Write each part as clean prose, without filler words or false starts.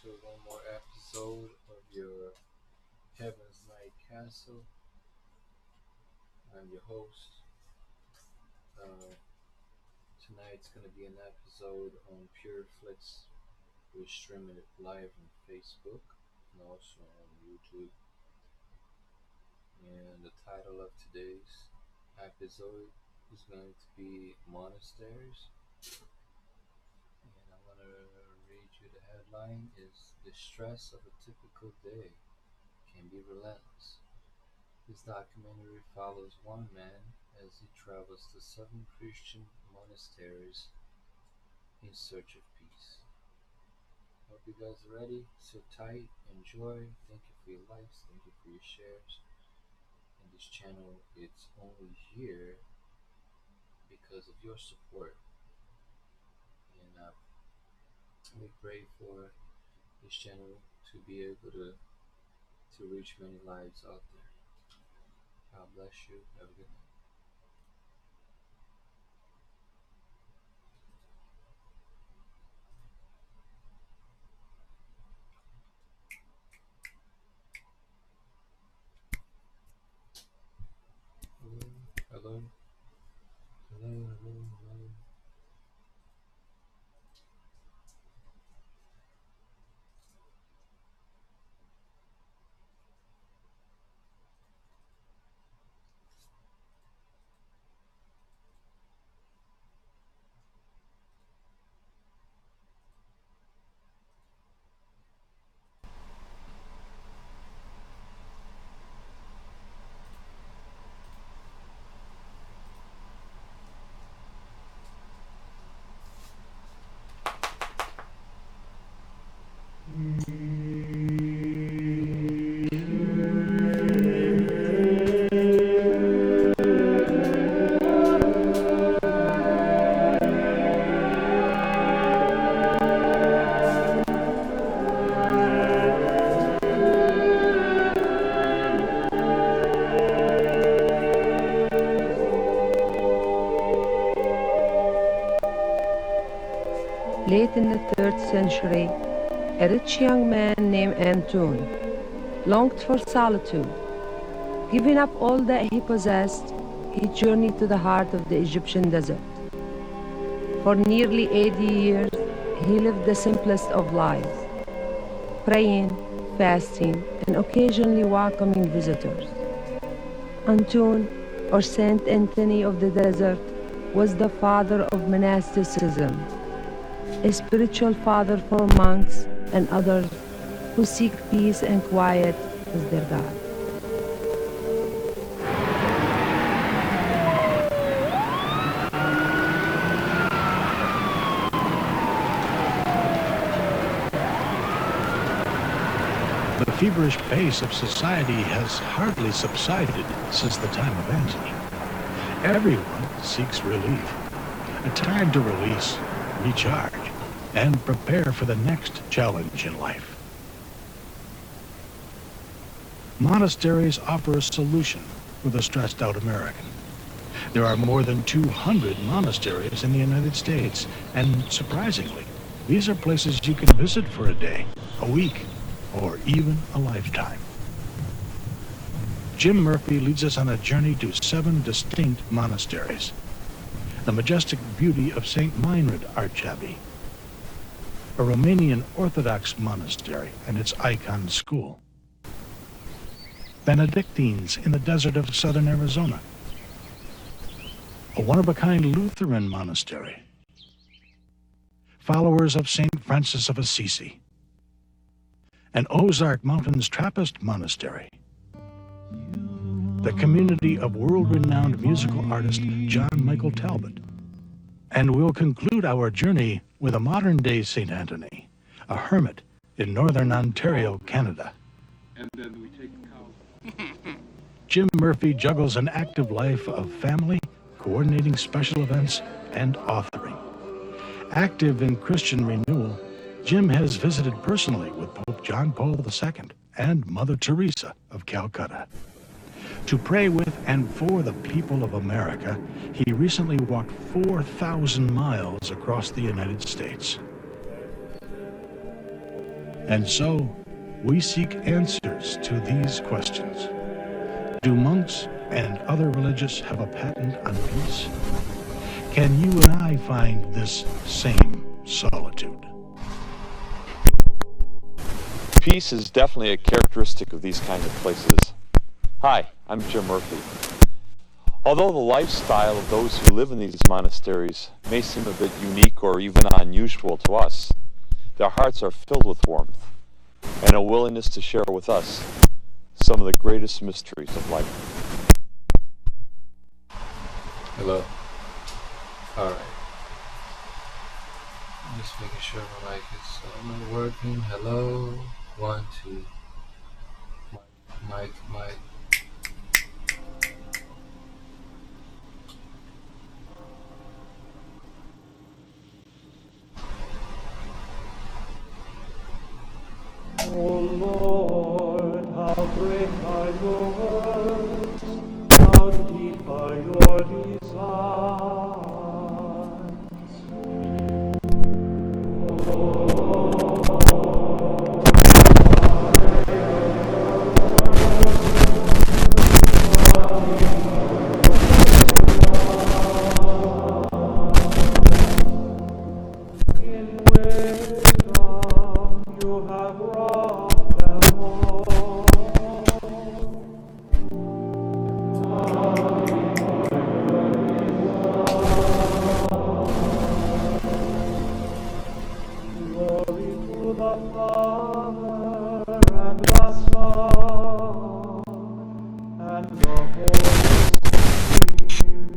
to one more episode of your Heaven's Night Castle. I'm your host. Uh, Tonight's going to be an episode on PureFlix. We're streaming it live on Facebook and also on YouTube. And the title of today's episode is going to be Monasteries. And I want to read you the headline is The Stress of a Typical Day Can Be Relentless. This documentary follows one man as he travels to seven Christian monasteries in search of peace. Hope you guys are ready. Sit tight, enjoy. Thank you for your likes, thank you for your shares. And this channel, it's only here because of your support. And we pray for this channel to be able to reach many lives out there. God bless you. Have a good night. Hello, hello, hello, hello, hello. Late in the 3rd century, a rich young man named Antoon longed for solitude. Giving up all that he possessed, he journeyed to the heart of the Egyptian desert. For nearly 80 years, he lived the simplest of lives, praying, fasting, and occasionally welcoming visitors. Antoon, or Saint Anthony of the desert, was the father of monasticism, a spiritual father for monks and others who seek peace and quiet with their God. The feverish pace of society has hardly subsided since the time of Antony. Everyone seeks relief, a time to release, recharge, and prepare for the next challenge in life. Monasteries offer a solution for the stressed-out American. There are more than 200 monasteries in the United States, and surprisingly, these are places you can visit for a day, a week, or even a lifetime. Jim Murphy leads us on a journey to 7 distinct monasteries. The majestic beauty of St. Meinrad Archabbey, a Romanian Orthodox monastery and its icon school. Benedictines in the desert of southern Arizona. A one-of-a-kind Lutheran monastery. Followers of St. Francis of Assisi. An Ozark Mountains Trappist monastery. The community of world-renowned musical artist John Michael Talbot. And we'll conclude our journey with a modern-day St. Anthony, a hermit in northern Ontario, Canada. And then we take Jim Murphy juggles an active life of family, coordinating special events, and authoring. Active in Christian renewal, Jim has visited personally with Pope John Paul II and Mother Teresa of Calcutta. To pray with and for the people of America, he recently walked 4,000 miles across the United States. And so, we seek answers to these questions. Do monks and other religious have a patent on peace? Can you and I find this same solitude? Peace is definitely a characteristic of these kinds of places. Hi, I'm Jim Murphy. Although the lifestyle of those who live in these monasteries may seem a bit unique or even unusual to us, their hearts are filled with warmth and a willingness to share with us some of the greatest mysteries of life. Hello. Alright. Just making sure my mic is working. Hello. 1, 2. Mic. O Lord, how great are your works, how deep are your desires. In wisdom you have wrought them all. Glory to the Father and the Son and the Holy Spirit.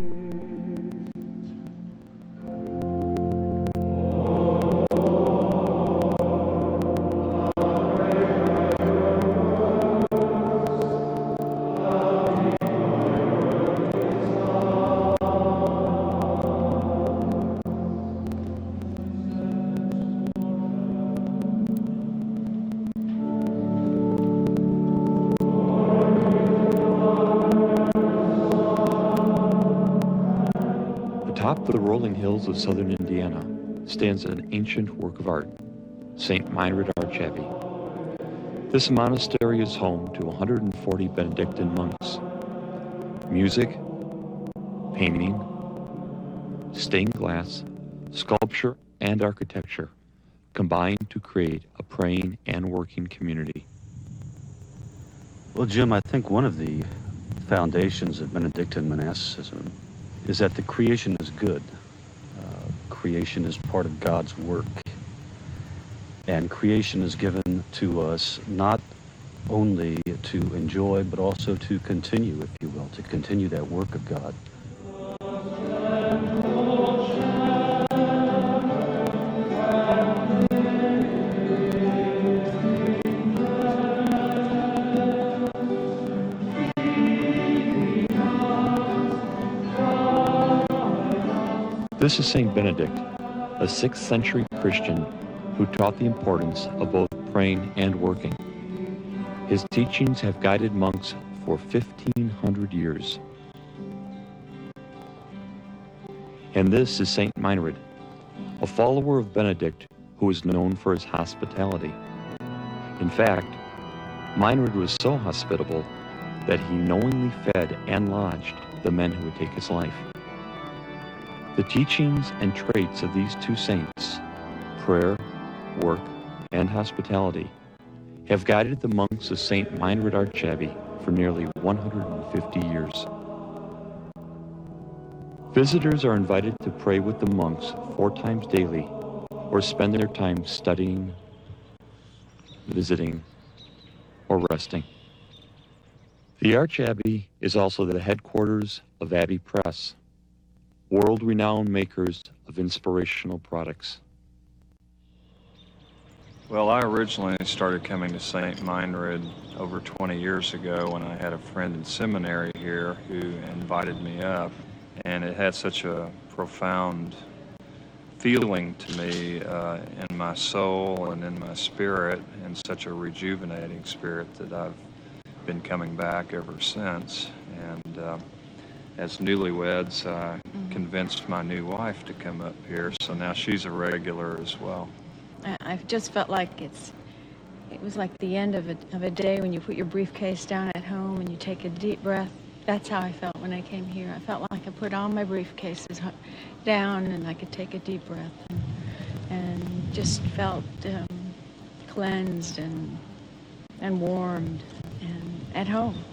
Atop the rolling hills of southern Indiana stands an ancient work of art, St. Meinrad Archabbey. This monastery is home to 140 Benedictine monks. Music, painting, stained glass, sculpture, and architecture combine to create a praying and working community. Well, Jim, I think one of the foundations of Benedictine monasticism is that the creation is good. Creation is part of God's work. And creation is given to us not only to enjoy, but also to continue, if you will, to continue that work of God. This is St. Benedict, a 6th century Christian who taught the importance of both praying and working. His teachings have guided monks for 1,500 years. And this is St. Meinrad, a follower of Benedict who is known for his hospitality. In fact, Meinrad was so hospitable that he knowingly fed and lodged the men who would take his life. The teachings and traits of these two saints, prayer, work, and hospitality, have guided the monks of St. Meinrad Archabbey for nearly 150 years. Visitors are invited to pray with the monks 4 times daily, or spend their time studying, visiting, or resting. The Archabbey is also the headquarters of Abbey Press, world-renowned makers of inspirational products. Well, I originally started coming to St. Meinrad over 20 years ago when I had a friend in seminary here who invited me up, and it had such a profound feeling to me in my soul and in my spirit, and such a rejuvenating spirit that I've been coming back ever since. And as newlyweds, I convinced my new wife to come up here, so now she's a regular as well. I've just felt like it's It was like the end of a day when you put your briefcase down at home and you take a deep breath. That's how I felt when I came here. I felt like I put all my briefcases down and I could take a deep breath and just felt cleansed and warmed and at home.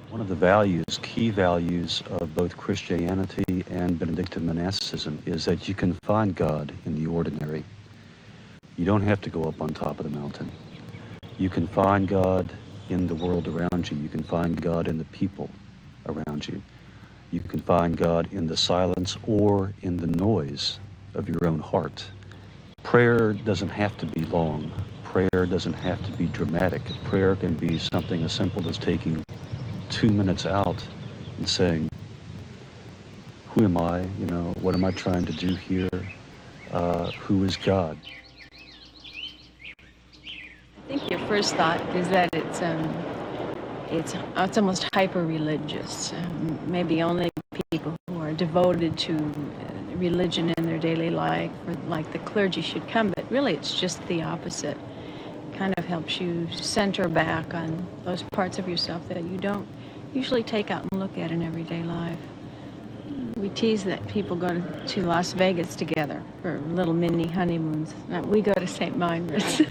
One of the values, key values of both Christianity and Benedictine monasticism is that you can find God in the ordinary. You don't have to go up on top of the mountain. You can find God in the world around you. You can find God in the people around you. You can find God in the silence or in the noise of your own heart. Prayer doesn't have to be long. Prayer doesn't have to be dramatic. Prayer can be something as simple as taking 2 minutes out and saying, who am I? You know, what am I trying to do here? Who is God? I think your first thought is that it's almost hyper-religious. Maybe only people who are devoted to religion in their daily life, or like the clergy, should come. But really, it's just the opposite. It kind of helps you center back on those parts of yourself that you don't usually take out and look at in everyday life. We tease that people go to Las Vegas together for little mini honeymoons. We go to St. Meinrad's.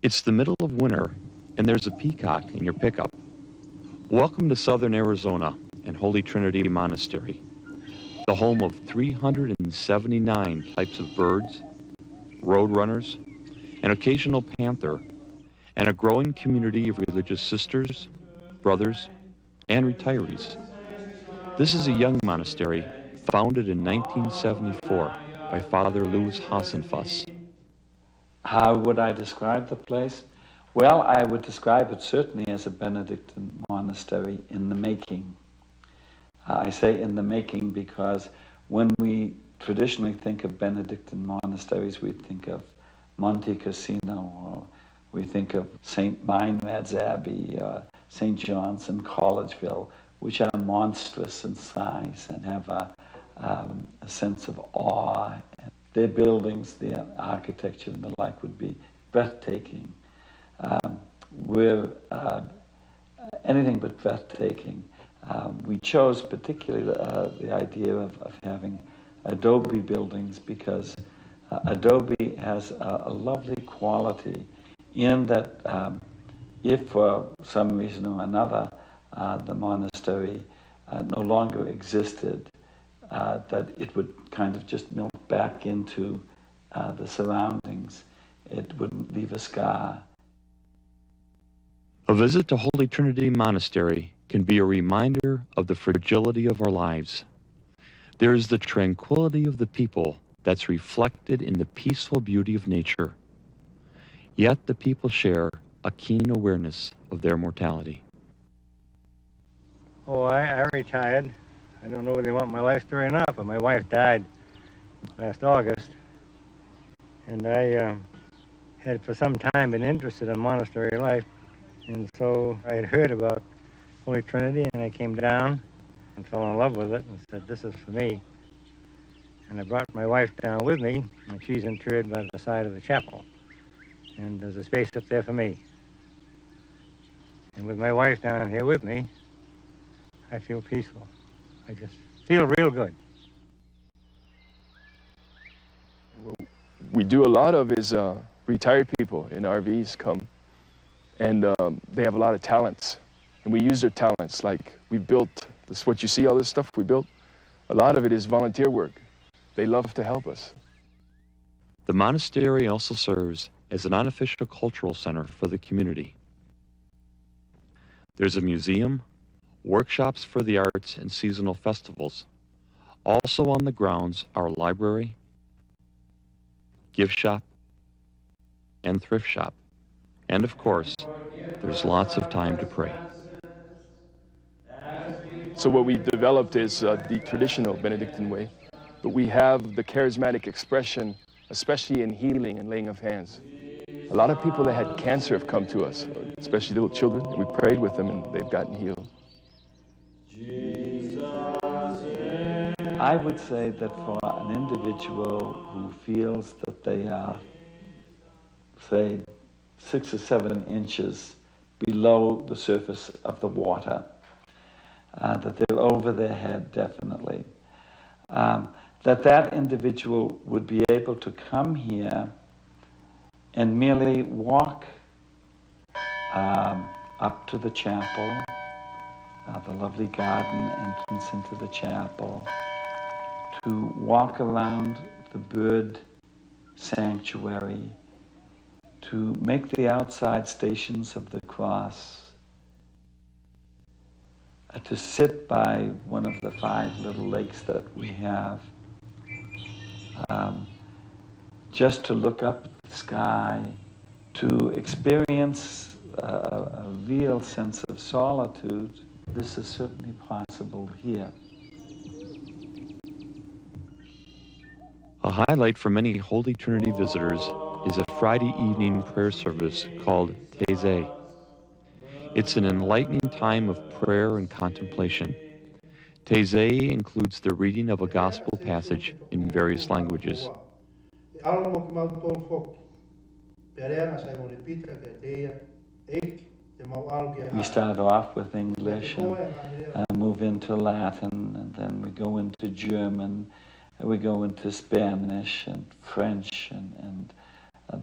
It's the middle of winter, and there's a peacock in your pickup. Welcome to Southern Arizona and Holy Trinity Monastery, the home of 379 types of birds, roadrunners, an occasional panther, and a growing community of religious sisters, brothers, and retirees. This is a young monastery founded in 1974 by Father Louis Hassenfuss. How would I describe the place? Well, I would describe it certainly as a Benedictine monastery in the making. I say in the making because when we traditionally think of Benedictine monasteries, we think of Monte Cassino, or we think of St. Meinrad's Abbey, St. John's in Collegeville, which are monstrous in size and have a sense of awe. Their buildings, their architecture and the like would be breathtaking. We're anything but breathtaking. We chose particularly the idea of having adobe buildings because adobe has a lovely quality in that if for some reason or another the monastery no longer existed, that it would kind of just melt back into the surroundings. It wouldn't leave a scar. A visit to Holy Trinity Monastery can be a reminder of the fragility of our lives. There is the tranquility of the people that's reflected in the peaceful beauty of nature. Yet the people share a keen awareness of their mortality. Oh, I retired. I don't know whether they want my life story or not, but my wife died last August. And I had for some time been interested in monastery life. And so I had heard about Holy Trinity, and I came down and fell in love with it and said, this is for me. And I brought my wife down with me, and she's interred by the side of the chapel. And there's a space up there for me. And with my wife down here with me, I feel peaceful. I just feel real good. What we do a lot of is retired people in RVs come, and they have a lot of talents, and we use their talents. Like we built this, what you see, all this stuff we built, a lot of it is volunteer work. They love to help us. The monastery also serves as an unofficial cultural center for the community. There's a museum, workshops for the arts, and seasonal festivals. Also on the grounds are a library, gift shop, and thrift shop. And of course, there's lots of time to pray. So what we developed is the traditional Benedictine way, but we have the charismatic expression, especially in healing and laying of hands. A lot of people that had cancer have come to us, especially little children, and we prayed with them and they've gotten healed. I would say that for an individual who feels that they are, say, 6 or 7 inches below the surface of the water, that they're over their head definitely, that individual would be able to come here and merely walk up to the chapel, the lovely garden entrance into the chapel, to walk around the bird sanctuary, to make the outside stations of the cross, to sit by one of the 5 little lakes that we have, just to look up at the sky, to experience a real sense of solitude. This is certainly possible here. A highlight for many Holy Trinity visitors is a Friday evening prayer service called Taizé. It's an enlightening time of prayer and contemplation. Taizé includes the reading of a gospel passage in various languages. We start off with English and move into Latin, and then we go into German, and we go into Spanish and French and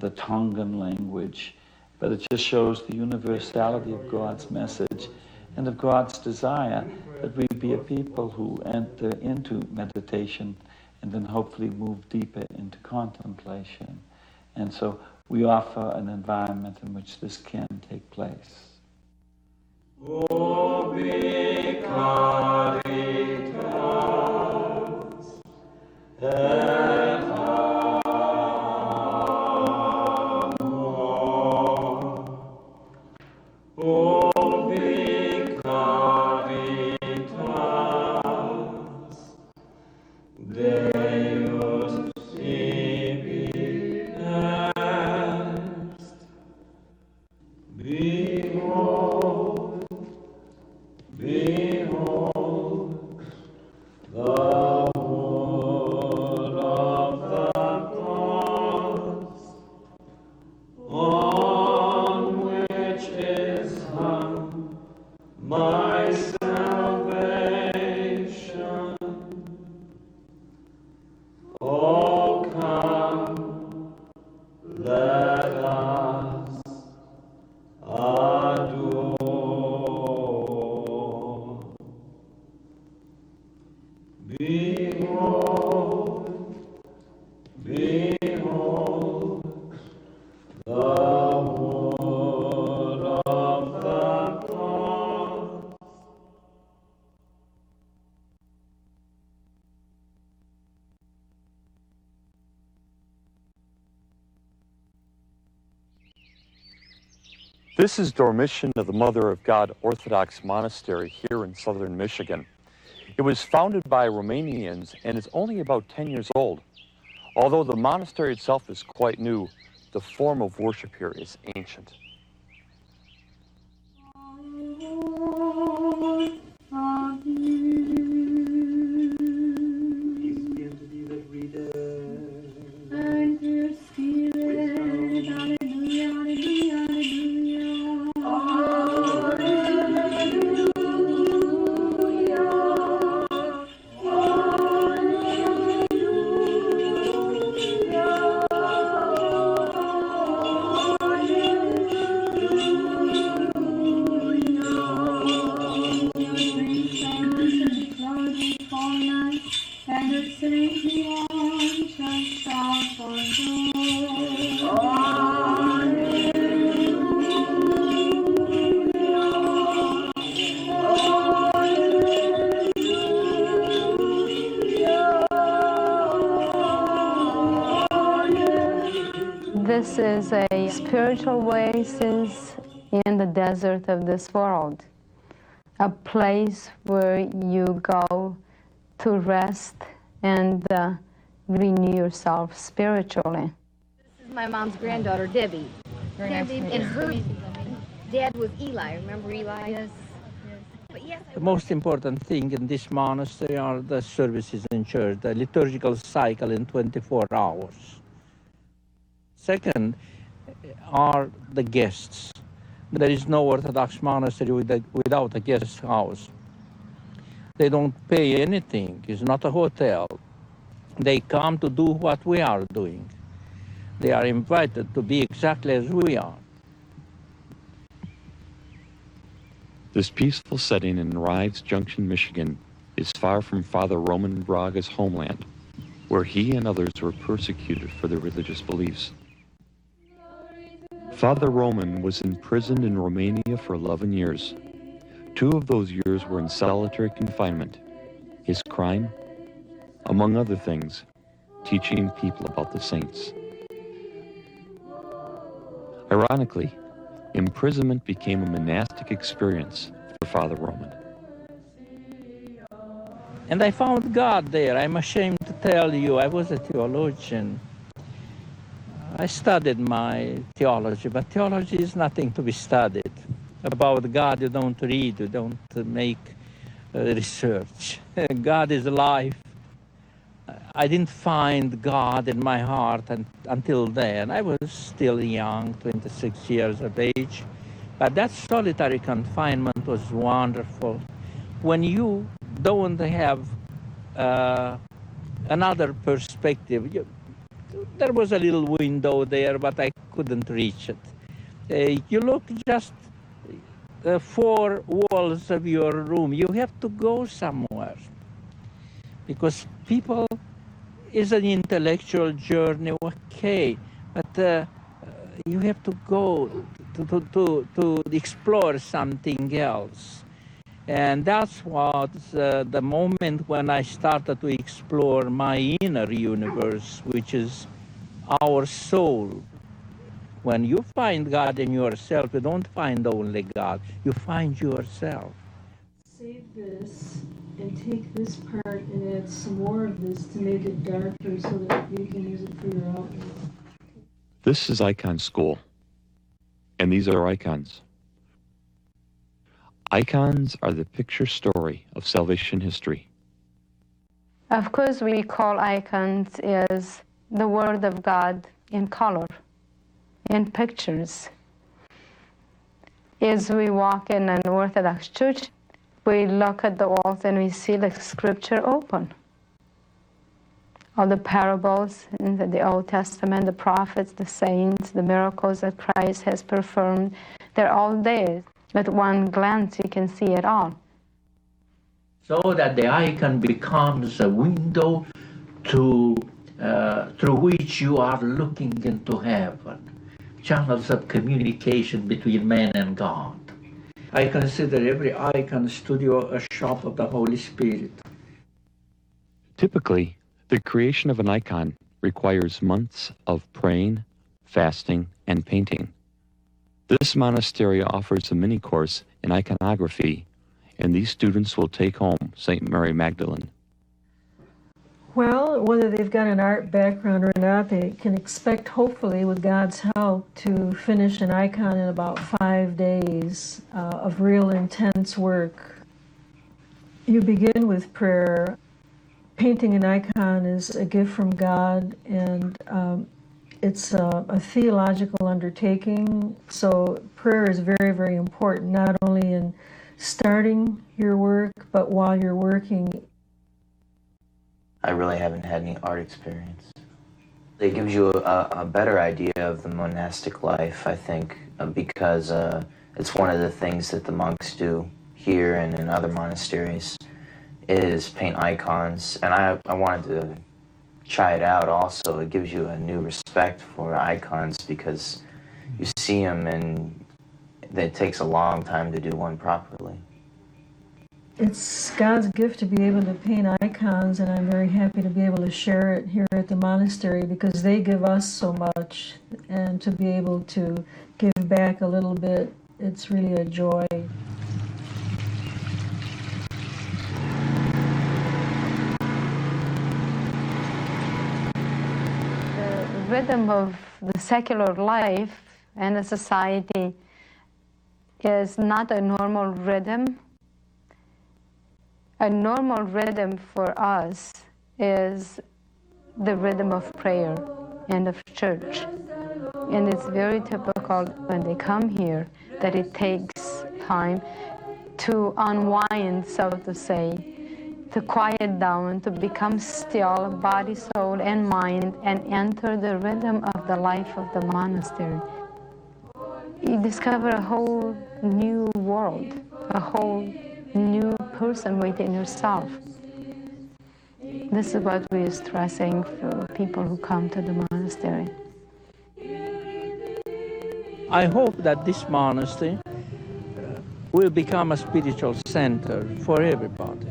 the Tongan language. But it just shows the universality of God's message and of God's desire that we be a people who enter into meditation and then hopefully move deeper into contemplation. And so we offer an environment in which this can take place. Ubi caritas et amor. Ubi caritas Deus ibi est. Behold, behold, the wood of the cross, on which is hung my salvation. Oh, come, let us adore. Behold, behold, the wood of the cross. This is Dormition of the Mother of God Orthodox Monastery here in southern Michigan. It was founded by Romanians and is only about 10 years old. Although the monastery itself is quite new, the form of worship here is ancient. And your spirit, hallelujah, hallelujah, hallelujah. This is a spiritual oasis in the desert of this world, a place where you go to rest and renew yourself spiritually. This is my mom's granddaughter, Debbie. Debbie, and her dad was Eli. Remember Eli? Yes. The most important thing in this monastery are the services in church, the liturgical cycle in 24 hours. Second are the guests. There is no Orthodox monastery without a guest house. They don't pay anything. It's not a hotel. They come to do what we are doing. They are invited to be exactly as we are. This peaceful setting in Rives Junction, Michigan, is far from Father Roman Braga's homeland, where he and others were persecuted for their religious beliefs. Father Roman was imprisoned in Romania for 11 years. 2 of those years were in solitary confinement. His crime? Among other things, teaching people about the saints. Ironically, imprisonment became a monastic experience for Father Roman. And I found God there. I'm ashamed to tell you, I was a theologian. I studied my theology, but theology is nothing to be studied. About God, you don't read, you don't make research. God is life. I didn't find God in my heart until then. I was still young, 26 years of age. But that solitary confinement was wonderful. When you don't have another perspective, there was a little window there, but I couldn't reach it. You look just 4 walls of your room. You have to go somewhere. Because people is an intellectual journey, okay, but you have to go to explore something else. And that's what the moment when I started to explore my inner universe, which is our soul. When you find God in yourself, you don't find only God, you find yourself. Save this and take this part and add some more of this to make it darker so that you can use it for your outlet. This is Icon School, and these are icons. Icons are the picture story of salvation history. Of course, we call icons is the Word of God in color, in pictures. As we walk in an Orthodox church, we look at the walls and we see the scripture open. All the parables in the Old Testament, the prophets, the saints, the miracles that Christ has performed, they're all there. At one glance, you can see it all. So that the icon becomes a window through which you are looking into heaven, channels of communication between man and God. I consider every icon studio a shop of the Holy Spirit. Typically, the creation of an icon requires months of praying, fasting, and painting. This monastery offers a mini course in iconography, and these students will take home St. Mary Magdalene. Well, whether they've got an art background or not, they can expect, hopefully, with God's help, to finish an icon in about 5 days of real intense work. You begin with prayer. Painting an icon is a gift from God, and it's a theological undertaking. So prayer is very, very important, not only in starting your work, but while you're working. I really haven't had any art experience. It gives you a better idea of the monastic life, I think, because it's one of the things that the monks do here and in other monasteries is paint icons. And I wanted to try it out also. It gives you a new respect for icons because you see them and it takes a long time to do one properly. It's God's gift to be able to paint icons, and I'm very happy to be able to share it here at the monastery because they give us so much, and to be able to give back a little bit, it's really a joy. The rhythm of the secular life and the society is not a normal rhythm. A normal rhythm for us is the rhythm of prayer and of church. And it's very typical when they come here that it takes time to unwind, so to say, to quiet down, to become still, body, soul, and mind, and enter the rhythm of the life of the monastery. You discover a whole new world, a whole new person within yourself. This is what we are stressing for people who come to the monastery. I hope that this monastery will become a spiritual center for everybody.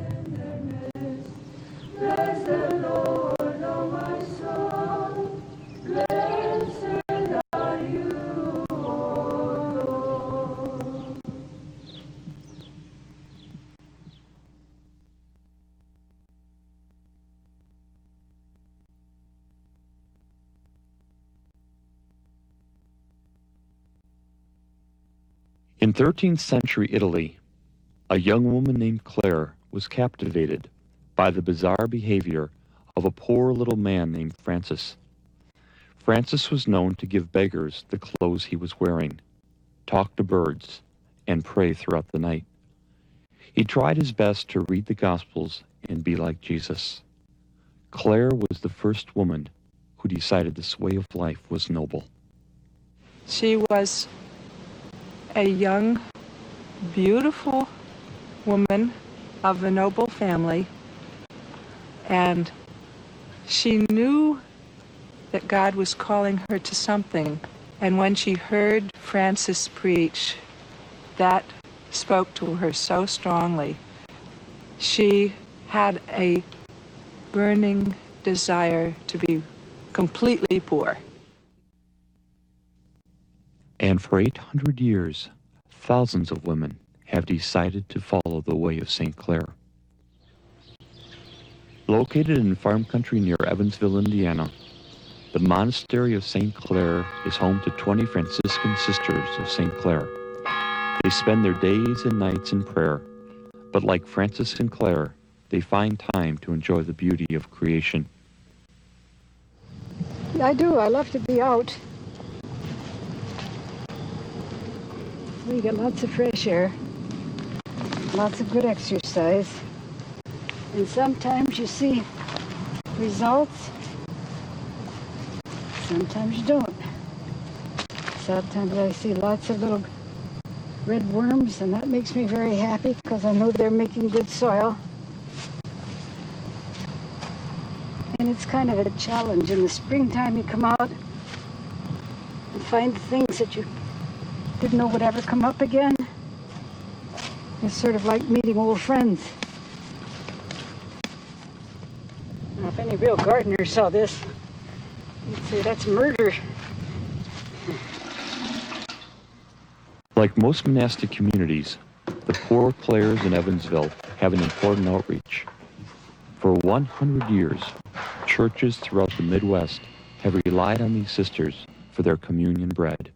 In 13th century Italy, a young woman named Claire was captivated by the bizarre behavior of a poor little man named Francis. Francis was known to give beggars the clothes he was wearing, talk to birds, and pray throughout the night. He tried his best to read the Gospels and be like Jesus. Claire was the first woman who decided this way of life was noble. She was a young, beautiful woman of a noble family, and she knew that God was calling her to something. And when she heard Francis preach, that spoke to her so strongly. She had a burning desire to be completely poor. And for 800 years, thousands of women have decided to follow the way of St. Clare. Located in farm country near Evansville, Indiana, the Monastery of St. Clare is home to 20 Franciscan Sisters of St. Clare. They spend their days and nights in prayer, but like Francis and Clare, they find time to enjoy the beauty of creation. I do. I love to be out. We get lots of fresh air, lots of good exercise, and sometimes you see results, sometimes you don't. Sometimes I see lots of little red worms, and that makes me very happy because I know they're making good soil. And it's kind of a challenge. In the springtime, you come out and find things that you didn't know would ever come up again. It's sort of like meeting old friends. Now, if any real gardener saw this, you'd say that's murder. Like most monastic communities, the poor Clares in Evansville have an important outreach. For 100 years, churches throughout the Midwest have relied on these sisters for their communion bread.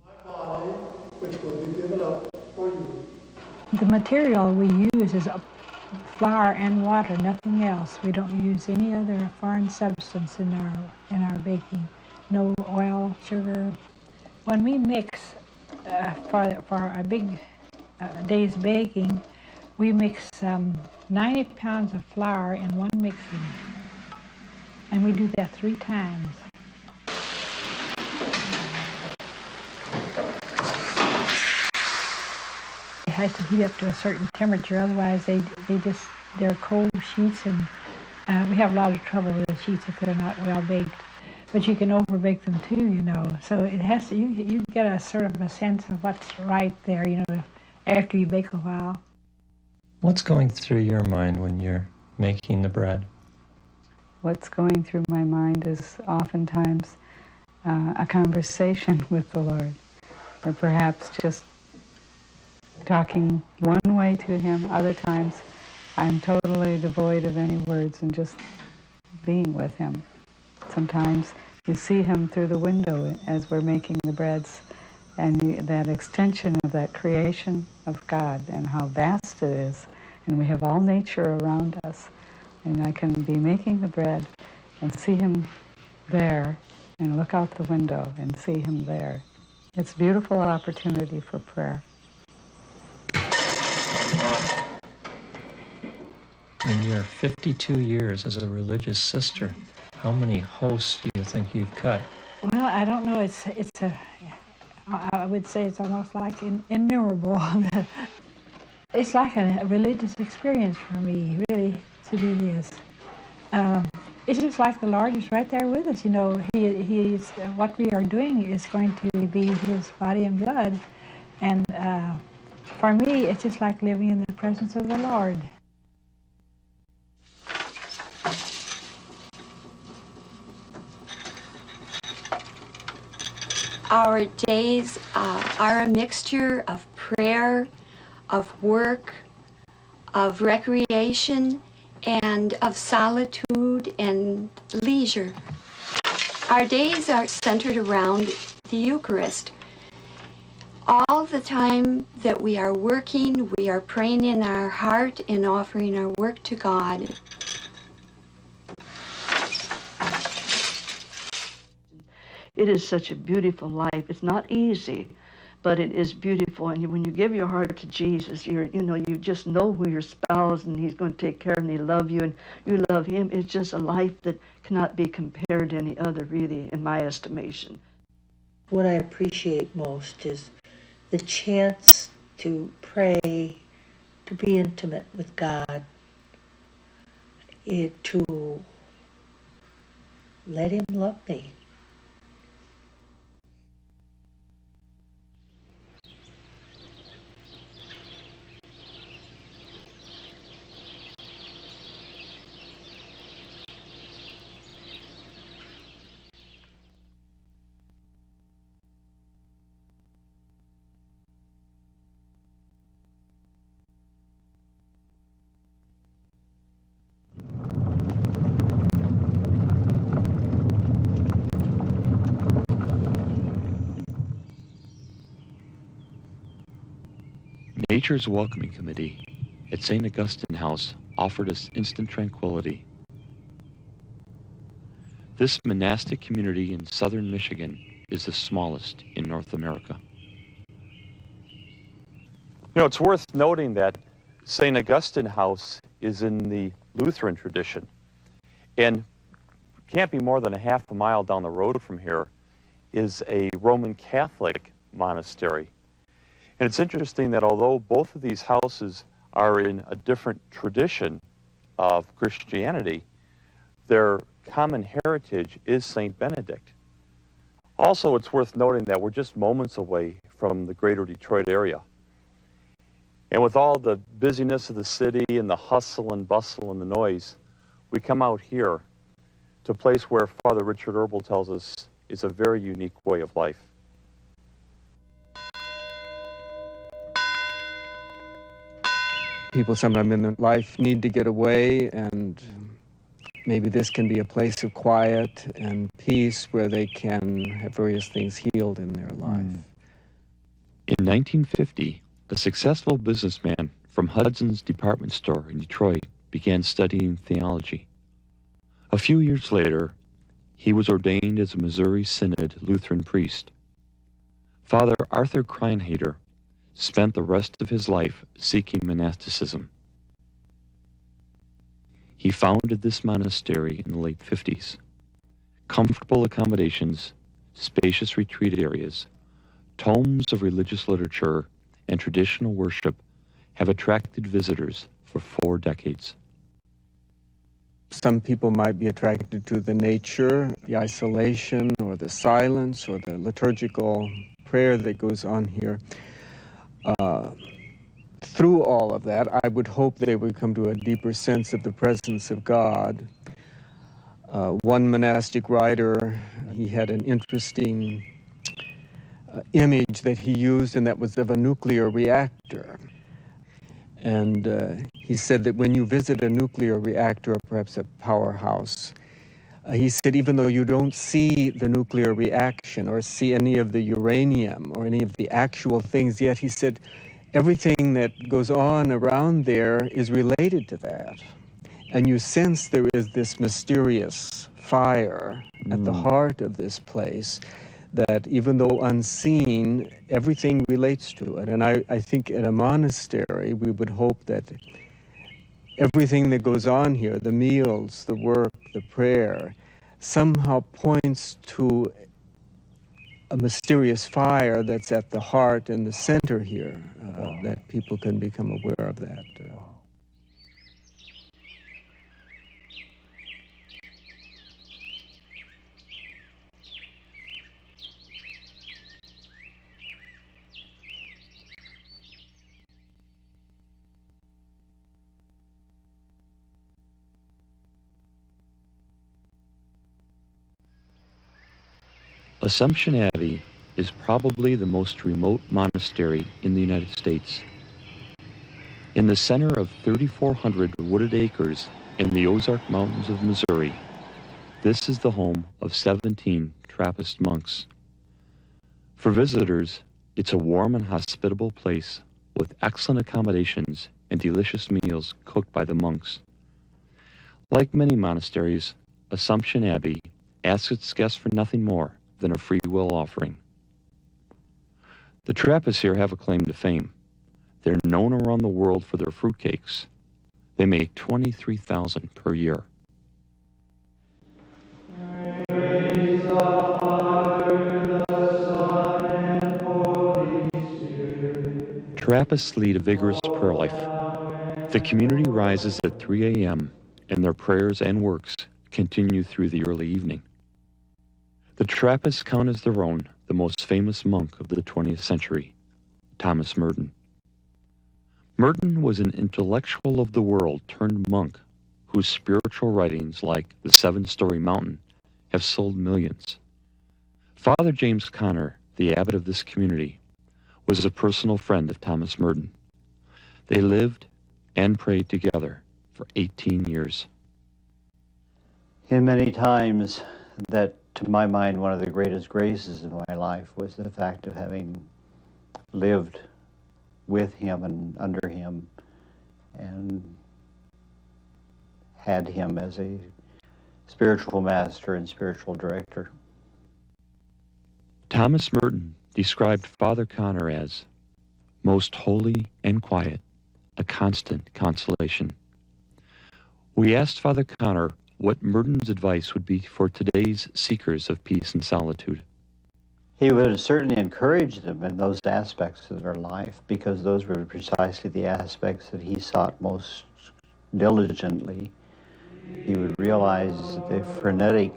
The material we use is flour and water, nothing else. We don't use any other foreign substance in our baking. No oil, sugar. When we mix for a big day's baking, we mix 90 pounds of flour in one mixing, and we do that 3 times. It has to heat up to a certain temperature, otherwise they're cold sheets, and we have a lot of trouble with the sheets if they're not well baked. But you can overbake them too, you know. So it has to, you get a sort of a sense of what's right there, you know, after you bake a while. What's going through your mind when you're making the bread? What's going through my mind is oftentimes a conversation with the Lord, or perhaps just talking one way to Him. Other times I'm totally devoid of any words and just being with Him. Sometimes you see Him through the window as we're making the breads, and that extension of that creation of God and how vast it is. And we have all nature around us. And I can be making the bread and see Him there and look out the window and see Him there. It's a beautiful opportunity for prayer. In your 52 years as a religious sister, how many hosts do you think you've cut? Well, I don't know. I would say it's almost like innumerable. It's like a religious experience for me, really, it really is. It's just like the Lord is right there with us. You know, He's what we are doing is going to be His body and blood, and for me, it's just like living in the presence of the Lord. Our days are a mixture of prayer, of work, of recreation, and of solitude and leisure. Our days are centered around the Eucharist. All the time that we are working, we are praying in our heart and offering our work to God. It is such a beautiful life. It's not easy, but it is beautiful. And when you give your heart to Jesus, you just know who your spouse and He's going to take care of, and He loves you and you love Him. It's just a life that cannot be compared to any other, really, in my estimation. What I appreciate most is the chance to pray, to be intimate with God, to let Him love me. Nature's Welcoming Committee at St. Augustine House offered us instant tranquility. This monastic community in southern Michigan is the smallest in North America. You know, it's worth noting that St. Augustine House is in the Lutheran tradition, and can't be more than a half a mile down the road from here is a Roman Catholic monastery. And it's interesting that although both of these houses are in a different tradition of Christianity, their common heritage is St. Benedict. Also, it's worth noting that we're just moments away from the greater Detroit area. And with all the busyness of the city and the hustle and bustle and the noise, we come out here to a place where Father Richard Herbal tells us is a very unique way of life. People sometime in their life need to get away, and maybe this can be a place of quiet and peace where they can have various things healed in their life. In 1950, a successful businessman from Hudson's department store in Detroit began studying theology. A few years later, he was ordained as a Missouri Synod Lutheran priest. Father Arthur Kreinhader spent the rest of his life seeking monasticism. He founded this monastery in the late 50s. Comfortable accommodations, spacious retreat areas, tomes of religious literature, and traditional worship have attracted visitors for 4 decades. Some people might be attracted to the nature, the isolation, or the silence, or the liturgical prayer that goes on here. through all of that, I would hope they would come to a deeper sense of the presence of God. One monastic writer, he had an interesting image that he used, and that was of a nuclear reactor. And he said that when you visit a nuclear reactor, or perhaps a powerhouse, he said, even though you don't see the nuclear reaction or see any of the uranium or any of the actual things, yet he said, everything that goes on around there is related to that. And you sense there is this mysterious fire at the heart of this place that even though unseen, everything relates to it. And I think in a monastery, we would hope that everything that goes on here, the meals, the work, the prayer, somehow points to a mysterious fire that's at the heart and the center here, that people can become aware of that. Assumption Abbey is probably the most remote monastery in the United States. In the center of 3,400 wooded acres in the Ozark Mountains of Missouri, this is the home of 17 Trappist monks. For visitors, it's a warm and hospitable place with excellent accommodations and delicious meals cooked by the monks. Like many monasteries, Assumption Abbey asks its guests for nothing more than a free will offering. The Trappists here have a claim to fame. They're known around the world for their fruitcakes. They make 23,000 per year. Trappists lead a vigorous prayer life. The community rises at 3 a.m. and their prayers and works continue through the early evening. The Trappists count as their own the most famous monk of the 20th century, Thomas Merton. Merton was an intellectual of the world turned monk whose spiritual writings, like The Seven-Story Mountain, have sold millions. Father James Connor, the abbot of this community, was a personal friend of Thomas Merton. They lived and prayed together for 18 years. In many times that, to my mind, one of the greatest graces of my life was the fact of having lived with him and under him and had him as a spiritual master and spiritual director. Thomas Merton described Father Connor as most holy and quiet, a constant consolation. We asked Father Connor what Merton's advice would be for today's seekers of peace and solitude. He would certainly encourage them in those aspects of their life, because those were precisely the aspects that he sought most diligently. He would realize the frenetic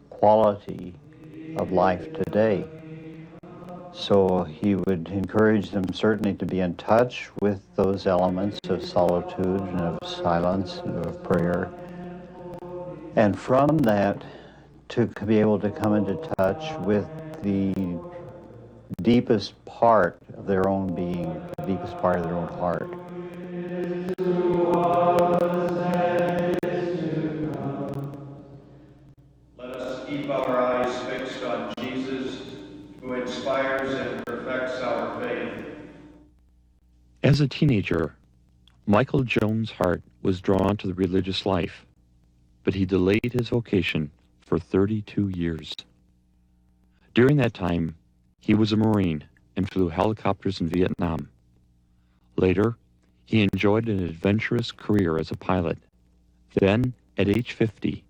quality of life today. So he would encourage them certainly to be in touch with those elements of solitude and of silence and of prayer. And from that, to be able to come into touch with the deepest part of their own being, the deepest part of their own heart. Let us keep our eyes fixed on Jesus, who inspires and perfects our faith. As a teenager, Michael Jones' heart was drawn to the religious life, but he delayed his vocation for 32 years. During that time, he was a Marine and flew helicopters in Vietnam. Later, he enjoyed an adventurous career as a pilot. Then, at age 50,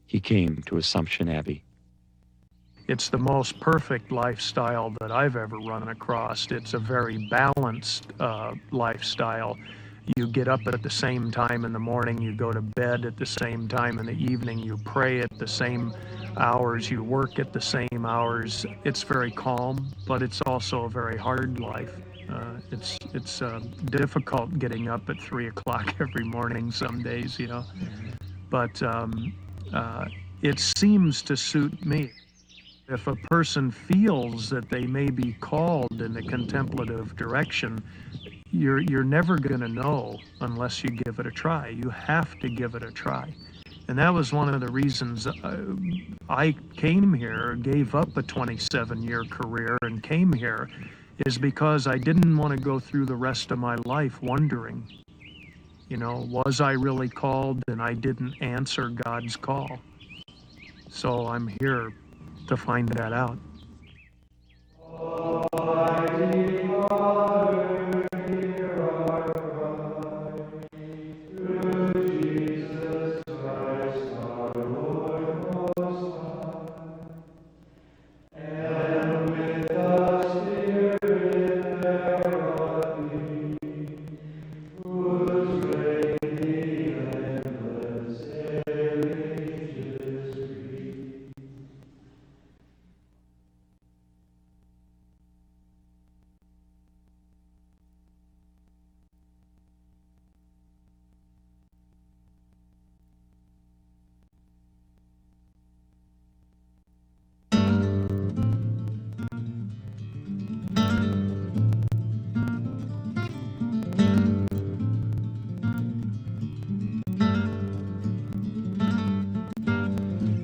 he came to Assumption Abbey. It's the most perfect lifestyle that I've ever run across. It's a very balanced lifestyle. You get up at the same time in the morning, you go to bed at the same time in the evening, you pray at the same hours, you work at the same hours. It's very calm, but it's also a very hard life. It's difficult getting up at 3 o'clock every morning some days, you know. But it seems to suit me. If a person feels that they may be called in a contemplative direction, you're never going to know unless you give it a try. You have to give it a try. And that was one of the reasons I came here, gave up a 27-year career and came here, is because I didn't want to go through the rest of my life wondering, you know, was I really called and I didn't answer God's call? So I'm here to find that out.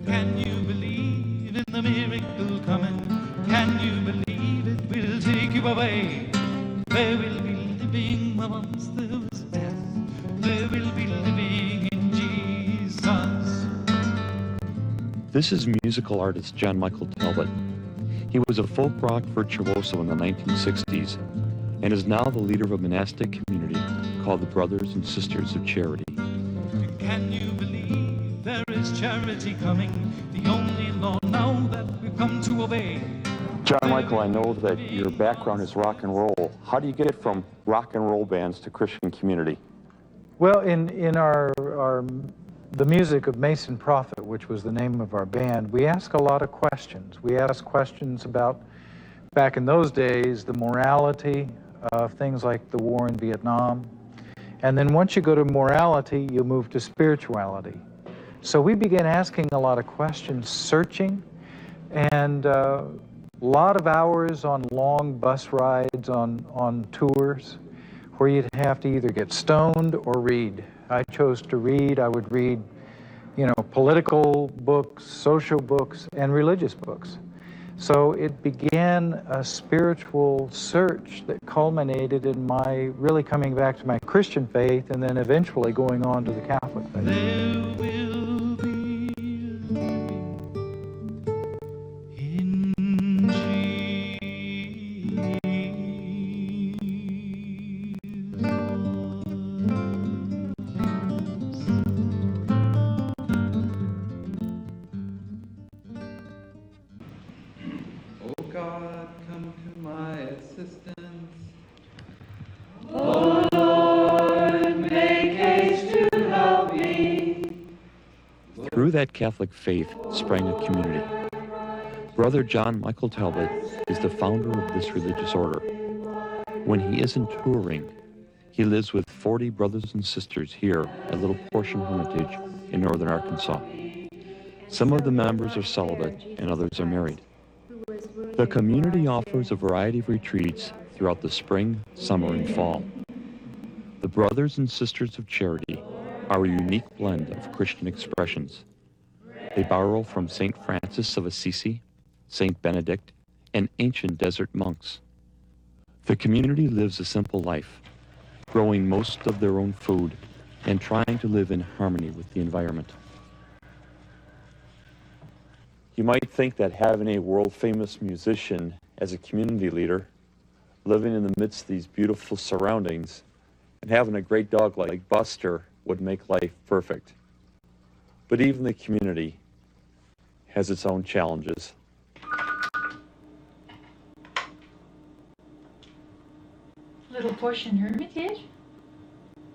Can you believe in the miracle coming? Can you believe it will take you away? There will be living where once there was death. There will be living in Jesus. This is musical artist John Michael Talbot. He was a folk rock virtuoso in the 1960s and is now the leader of a monastic community called the Brothers and Sisters of Charity. Can you believe there is charity coming? The only law now that we've come to obey. John Michael, I know that your background is rock and roll. How do you get from rock and roll bands to Christian community? Well, in our the music of Mason Prophet, which was the name of our band, we ask a lot of questions. We ask questions about, back in those days, the morality of things like the war in Vietnam. And then once you go to morality, you move to spirituality. So we began asking a lot of questions, searching, and a lot of hours on long bus rides, on tours, where you'd have to either get stoned or read. I chose to read. I would read, you know, political books, social books, and religious books. So it began a spiritual search that culminated in my really coming back to my Christian faith and then eventually going on to the Catholic faith. There will be in Oh God, come to my assistance. Oh Lord, make haste to help me. Through that Catholic faith sprang a community. Brother John Michael Talbot is the founder of this religious order. When he isn't touring, he lives with 40 brothers and sisters here at Little Portion Hermitage in northern Arkansas. Some of the members are celibate and others are married. The community offers a variety of retreats throughout the spring, summer, and fall. The Brothers and Sisters of Charity are a unique blend of Christian expressions. They borrow from St. Francis of Assisi, St. Benedict, and ancient desert monks. The community lives a simple life, growing most of their own food and trying to live in harmony with the environment. You might think that having a world-famous musician as a community leader, living in the midst of these beautiful surroundings, and having a great dog like Buster would make life perfect. But even the community has its own challenges. Little Portion Hermitage?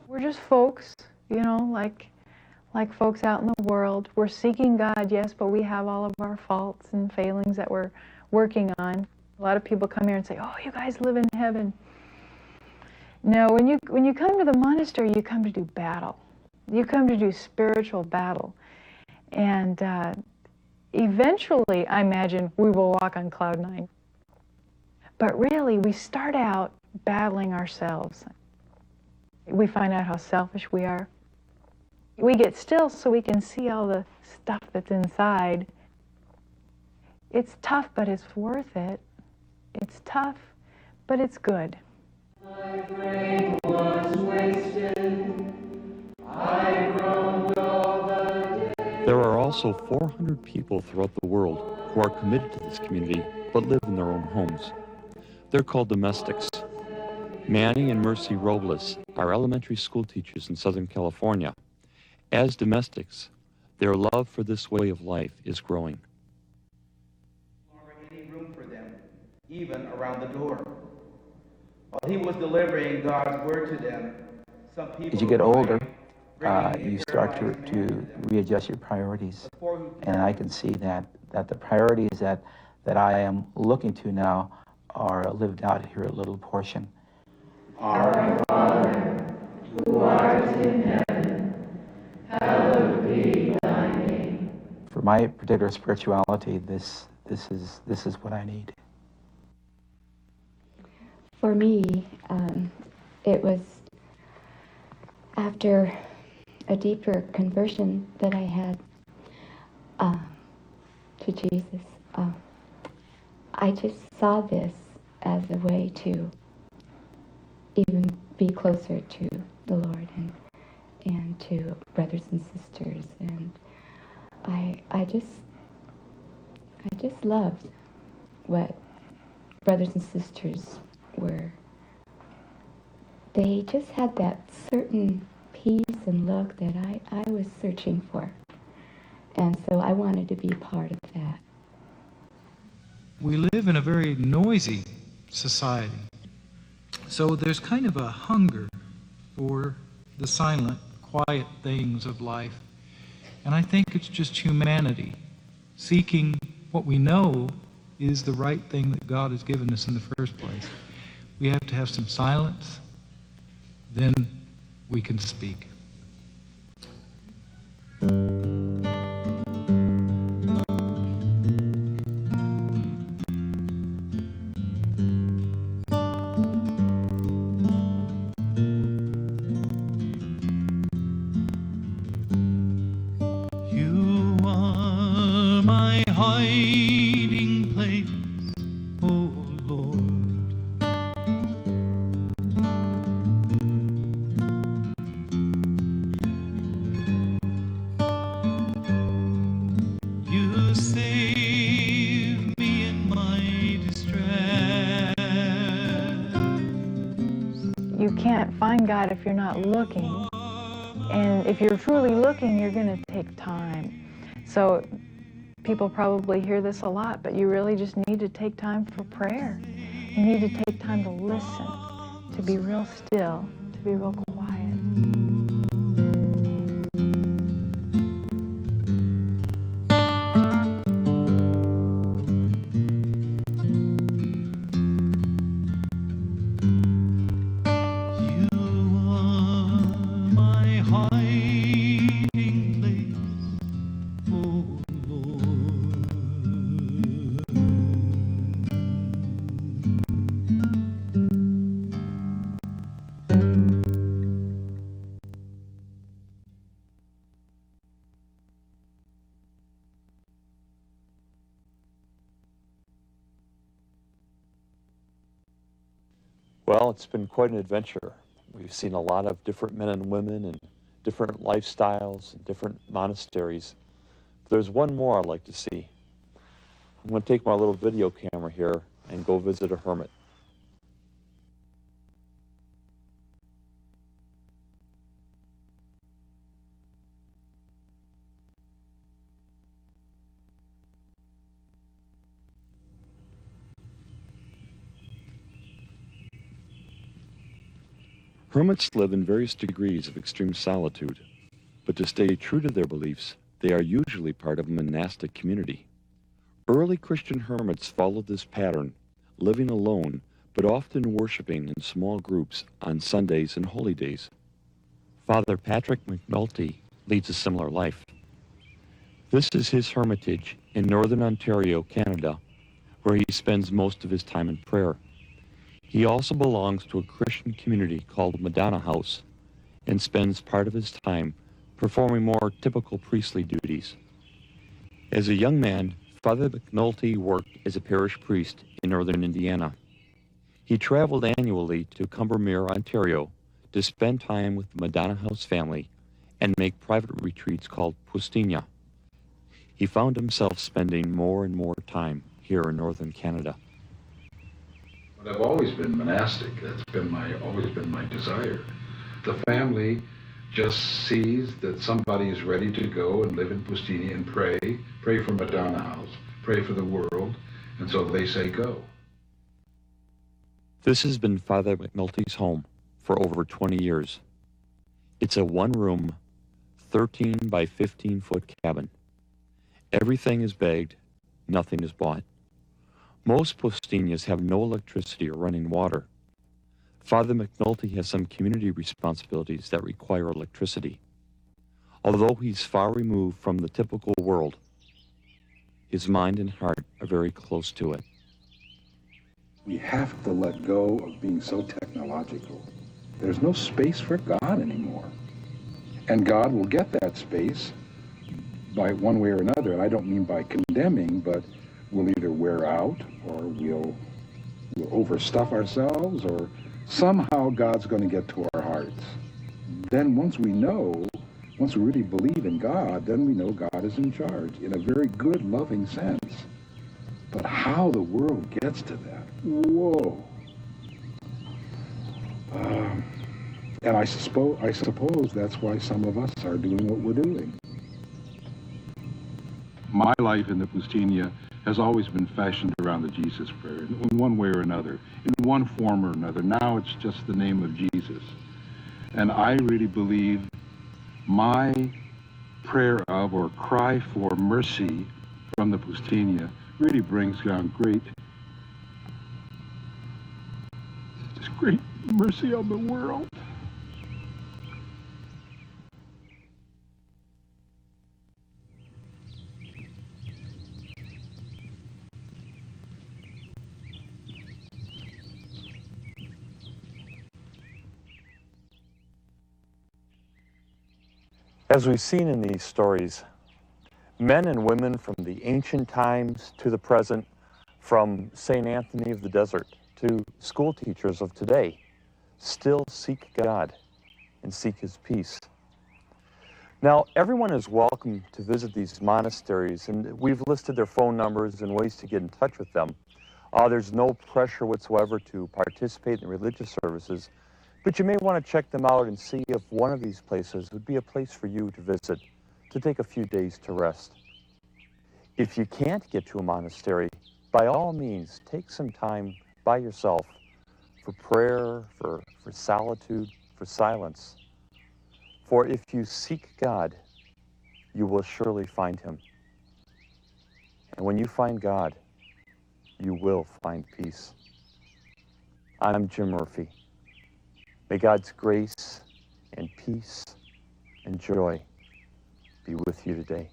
We're just folks, you know, like folks out in the world. We're seeking God, yes, but we have all of our faults and failings that we're working on. A lot of people come here and say, oh, you guys live in heaven. No, when you come to the monastery, you come to do battle. You come to do spiritual battle. And eventually, I imagine, we will walk on cloud 9. But really, we start out battling ourselves. We find out how selfish we are. We get still so we can see all the stuff that's inside. It's tough, but it's worth it. It's tough, but it's good. My frame was wasted. I groaned all the day. There are also 400 people throughout the world who are committed to this community but live in their own homes. They're called domestics. Manny and Mercy Robles are elementary school teachers in Southern California. As domestics, their love for this way of life is growing. Any room for them, even around the door. While he was delivering God's word to them, some people... As you get older, you start to readjust your priorities. And I can see that the priorities that I am looking to now are lived out here at Little Portion. Our Father, who art in heaven, hallowed be thy name. For my particular spirituality, this is what I need. For me, it was after a deeper conversion that I had to Jesus. I just saw this as a way to even be closer to the Lord and to brothers and sisters, and I just loved what brothers and sisters were. They just had that certain peace and look that I was searching for, and so I wanted to be part of that. We live in a very noisy society. So there's kind of a hunger for the silent, quiet things of life. And I think it's just humanity seeking what we know is the right thing that God has given us in the first place. We have to have some silence, then we can speak. You are my hiding place, oh Lord. You save me in my distress. You can't find God if you're not looking. And if you're truly looking, you're going to take time. So people probably hear this a lot, but you really just need to take time for prayer. You need to take time to listen, to be real still, to be real quiet. My hiding place, oh Lord. Well, it's been quite an adventure. We've seen a lot of different men and women and different lifestyles and different monasteries. There's one more I'd like to see. I'm going to take my little video camera here and go visit a hermit. Hermits live in various degrees of extreme solitude, but to stay true to their beliefs, they are usually part of a monastic community. Early Christian hermits followed this pattern, living alone but often worshiping in small groups on Sundays and holy days. Father Patrick McNulty leads a similar life. This is his hermitage in northern Ontario, Canada, where he spends most of his time in prayer. He also belongs to a Christian community called Madonna House and spends part of his time performing more typical priestly duties. As a young man, Father McNulty worked as a parish priest in northern Indiana. He traveled annually to Combermere, Ontario, to spend time with the Madonna House family and make private retreats called Pustinia. He found himself spending more and more time here in northern Canada. But I've always been monastic. That's been always been my desire. The family just sees that somebody is ready to go and live in Pustinia and pray for Madonna House, pray for the world, and so they say go. This has been Father McNulty's home for over 20 years. It's a one-room, 13 by 15-foot cabin. Everything is bagged, nothing is bought. Most Pustinias have no electricity or running water. Father McNulty has some community responsibilities that require electricity. Although he's far removed from the typical world, his mind and heart are very close to it. We have to let go of being so technological. There's no space for God anymore. And God will get that space by one way or another. And I don't mean by condemning, but we'll either wear out or we'll overstuff ourselves, or somehow God's going to get to our hearts. Then once we really believe in God, then we know God is in charge in a very good, loving sense. But how the world gets to that, whoa. And I suppose that's why some of us are doing what we're doing. My life in the Pustinia has always been fashioned around the Jesus prayer, in one way or another, in one form or another. Now it's just the name of Jesus. And I really believe my prayer of or cry for mercy from the Pustinia really brings down great mercy on the world. As we've seen in these stories, men and women from the ancient times to the present, from St. Anthony of the Desert to school teachers of today, still seek God and seek His peace. Now, everyone is welcome to visit these monasteries, and we've listed their phone numbers and ways to get in touch with them. There's no pressure whatsoever to participate in religious services, but you may want to check them out and see if one of these places would be a place for you to visit, to take a few days to rest. If you can't get to a monastery, by all means, take some time by yourself for prayer, for solitude, for silence. For if you seek God, you will surely find Him. And when you find God, you will find peace. I'm Jim Murphy. May God's grace and peace and joy be with you today.